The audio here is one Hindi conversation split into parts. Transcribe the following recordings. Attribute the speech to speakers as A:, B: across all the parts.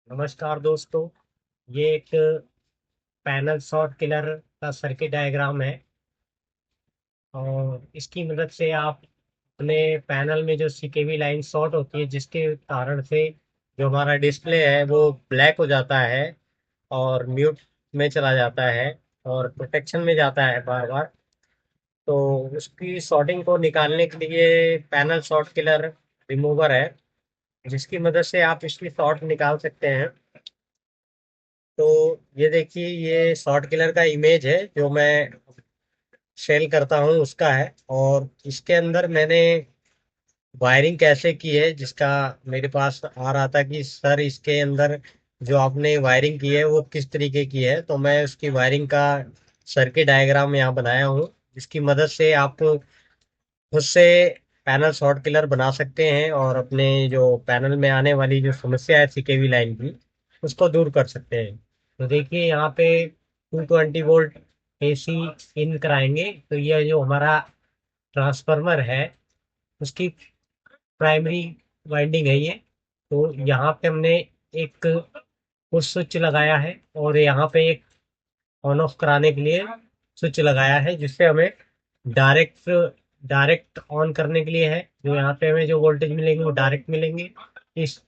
A: नमस्कार दोस्तों। ये एक पैनल शॉर्ट किलर का सर्किट डायग्राम है और इसकी मदद से आप अपने पैनल में जो सीकेवी लाइन शॉर्ट होती है जिसके कारण से जो हमारा डिस्प्ले है वो ब्लैक हो जाता है और म्यूट में चला जाता है और प्रोटेक्शन में जाता है बार बार। तो उसकी शॉर्टिंग को निकालने के लिए पैनल शॉर्ट किलर रिमूवर है जिसकी मदद से आप इसकी शॉर्ट निकाल सकते हैं। तो ये देखिए, ये शॉर्ट किलर का इमेज है जो मैं सेल करता हूँ उसका है। और इसके अंदर मैंने वायरिंग कैसे की है जिसका मेरे पास आ रहा था कि सर इसके अंदर जो आपने वायरिंग की है वो किस तरीके की है, तो मैं उसकी वायरिंग का सर्किट डायग्राम यहाँ बनाया हूँ जिसकी मदद से आप खुद से पैनल शॉर्ट किलर बना सकते हैं और अपने जो पैनल में आने वाली जो समस्या है सीकेवी लाइन की उसको दूर कर सकते हैं। तो देखिए यहाँ पे 220 वोल्ट एसी इन कराएंगे तो ये जो हमारा ट्रांसफार्मर है उसकी प्राइमरी वाइंडिंग है ये। तो यहाँ पे हमने एक पुश स्विच लगाया है और यहाँ पे एक ऑन ऑफ कराने के लिए स्विच लगाया है जिससे हमें डायरेक्ट डायरेक्ट ऑन करने के लिए है। जो यहाँ पे हमें जो वोल्टेज मिलेंगे वो डायरेक्ट मिलेंगे इस।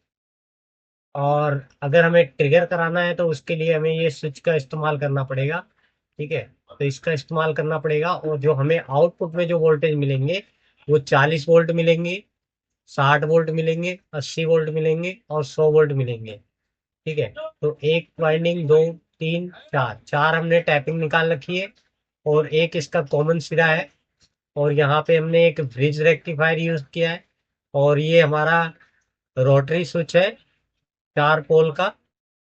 A: और अगर हमें ट्रिगर कराना है तो उसके लिए हमें ये स्विच का इस्तेमाल करना पड़ेगा। ठीक है, तो इसका इस्तेमाल करना पड़ेगा और जो हमें आउटपुट में जो वोल्टेज मिलेंगे वो 40 वोल्ट मिलेंगे, 60 वोल्ट मिलेंगे, 80 वोल्ट मिलेंगे और 100 वोल्ट मिलेंगे। ठीक है, तो एक वाइंडिंग, दो, तीन, चार, चार हमने टैपिंग निकाल रखी है और एक इसका कॉमन सिरा है। और यहाँ पे हमने एक ब्रिज रेक्टिफायर यूज किया है और ये हमारा रोटरी स्विच है 4 पोल का।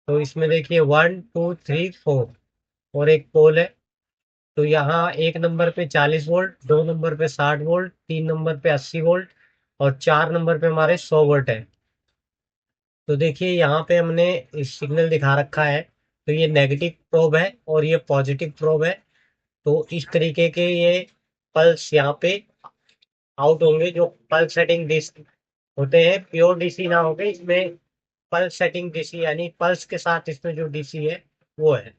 A: तो इसमें देखिए 1 2 3 4 और एक पोल है। तो यहाँ एक नंबर पे 40 वोल्ट, दो नंबर पे 60 वोल्ट, तीन नंबर पे 80 वोल्ट और चार नंबर पे हमारे 100 वोल्ट है। तो देखिए यहाँ पे हमने इस सिग्नल दिखा रखा है। तो ये नेगेटिव प्रोब है और ये पॉजिटिव प्रोब है। तो इस तरीके के ये पल्स यहाँ पे आउट होंगे। जो पल्स सेटिंग डीसी होते हैं, प्योर डीसी ना होंगे इसमें, पल्स सेटिंग डीसी यानी पल्स के साथ इसमें जो डीसी है वो है।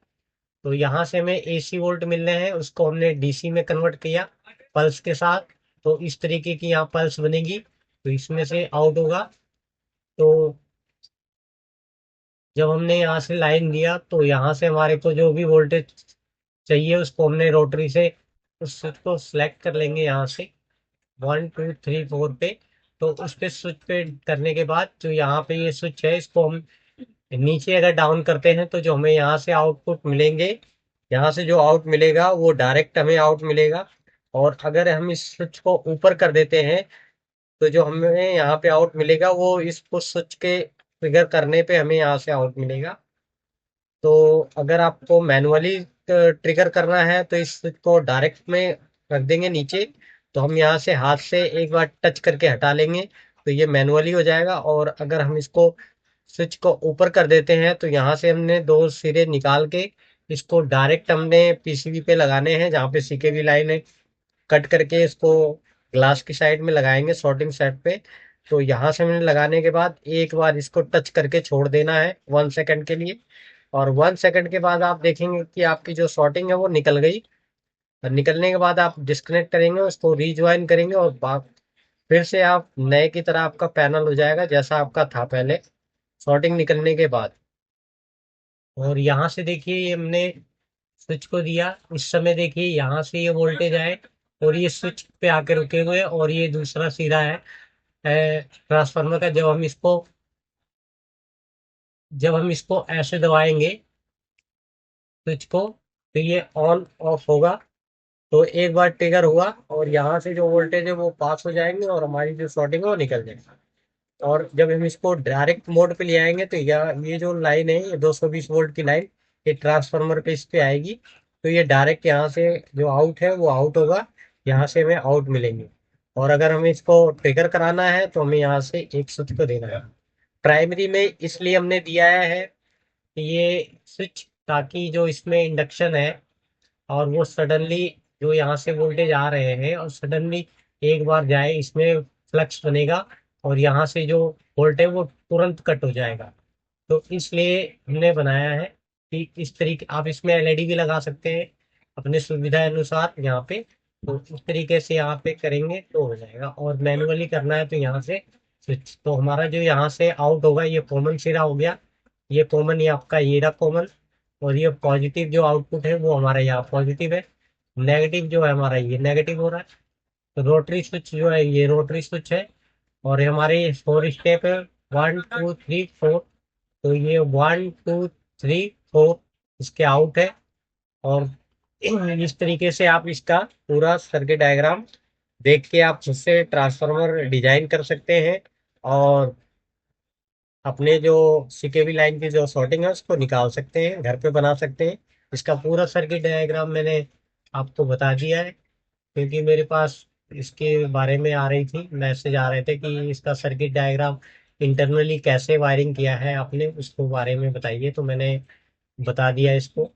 A: तो यहाँ से हमें एसी वोल्ट मिल रहे हैं, उसको हमने डीसी में कन्वर्ट किया पल्स के साथ। तो इस तरीके की यहाँ पल्स बनेगी तो इसमें से आउट होगा। तो जब हमने यहाँ से लाइन दिया तो यहाँ से हमारे को जो भी वोल्टेज चाहिए उसको हमने रोटरी से उस स्विच को सिलेक्ट कर लेंगे यहाँ से 1 2 3 4 पे। तो उस पे स्विच पे करने के बाद जो यहाँ पे ये स्विच है इसको हम नीचे अगर डाउन करते हैं तो जो हमें यहाँ से आउटपुट मिलेंगे, यहाँ से जो आउट मिलेगा वो डायरेक्ट हमें आउट मिलेगा। और अगर हम इस स्विच को ऊपर कर देते हैं तो जो हमें यहाँ पे आउट मिलेगा वो इस पुश स्विच के ट्रिगर करने पे हमें यहाँ से आउट मिलेगा। तो अगर आपको मैनुअली ट्रिगर करना है तो इस स्विच को डायरेक्ट में रख देंगे नीचे। तो हम यहाँ से हाथ से एक बार टच करके हटा लेंगे तो ये मैनुअली हो जाएगा। और अगर हम इसको स्विच को ऊपर कर देते हैं तो यहाँ से हमने दो सिरे निकाल के इसको डायरेक्ट हमने पीसीबी पे लगाने हैं जहाँ पे सीकेवी लाइन है। कट करके इसको ग्लास की साइड में लगाएंगे शॉर्टिंग साइड पे। तो यहाँ से हमने लगाने के बाद एक बार इसको टच करके छोड़ देना है 1 सेकंड के लिए। और 1 सेकंड के बाद आप देखेंगे कि आपकी जो शॉर्टिंग है वो निकल गई। और निकलने के बाद आप डिस्कनेक्ट करेंगे, उसको रीज्वाइन करेंगे और फिर से आप नए की तरह आपका पैनल हो जाएगा जैसा आपका था पहले शॉर्टिंग निकलने के बाद। और यहाँ से देखिए ये हमने स्विच को दिया, इस समय देखिए यहाँ से ये वोल्टेज आए और ये स्विच पे आके रुके हुए हैं और ये दूसरा सिरा है ट्रांसफार्मर का। जब हम इसको ऐसे दबाएंगे स्विच को तो ये ऑन ऑफ होगा। तो एक बार ट्रिगर हुआ और यहाँ से जो वोल्टेज है वो पास हो जाएंगे और हमारी जो शॉर्टिंग है वो निकल जाएगी। और जब हम इसको डायरेक्ट मोड पे ले आएंगे तो ये जो लाइन है ये 220 वोल्ट की लाइन ये ट्रांसफार्मर पे इस पे आएगी। तो ये डायरेक्ट यहाँ से जो आउट है वो आउट होगा, यहाँ से हमें आउट मिलेंगे। और अगर हमें इसको ट्रिगर कराना है तो हमें यहाँ से एक स्विच को देना है। प्राइमरी में इसलिए हमने दिया है कि ये स्विच ताकि जो इसमें इंडक्शन है और वो सडनली जो यहाँ से वोल्टेज आ रहे हैं और सडनली एक बार जाए इसमें फ्लक्स बनेगा और यहाँ से जो वोल्ट है वो तुरंत कट हो जाएगा। तो इसलिए हमने बनाया है कि इस तरीके आप इसमें एलईडी भी लगा सकते हैं अपने सुविधा अनुसार यहाँ पे। तो इस तरीके से यहाँ पे करेंगे तो हो जाएगा, और मैनुअली करना है तो यहाँ से स्विच। तो हमारा जो यहाँ से आउट होगा ये कॉमन सिरा हो गया, ये कॉमन, ये आपका ये रहा कॉमन, और ये पॉजिटिव जो आउटपुट है वो हमारा यहाँ पॉजिटिव है, नेगेटिव जो है हमारा ये नेगेटिव हो रहा है। तो रोटरी स्विच जो है ये रोटरी स्विच है, और ये हमारे 4 स्टेप है, 1 2 3 4। तो ये 1 2 3 4 इसके आउट है। और इस तरीके से आप इसका पूरा सर्किट डायग्राम देख के आप खुद से ट्रांसफार्मर डिजाइन कर सकते हैं, और अपने जो सीकेबी लाइन की जो शॉर्टिंग है उसको निकाल सकते हैं, घर पे बना सकते हैं। इसका पूरा सर्किट डायग्राम मैंने आपको बता दिया है, क्योंकि मेरे पास इसके बारे में आ रही थी मैसेज आ रहे थे कि इसका सर्किट डायग्राम इंटरनली कैसे वायरिंग किया है आपने, उसको बारे में बताइए, तो मैंने बता दिया इसको।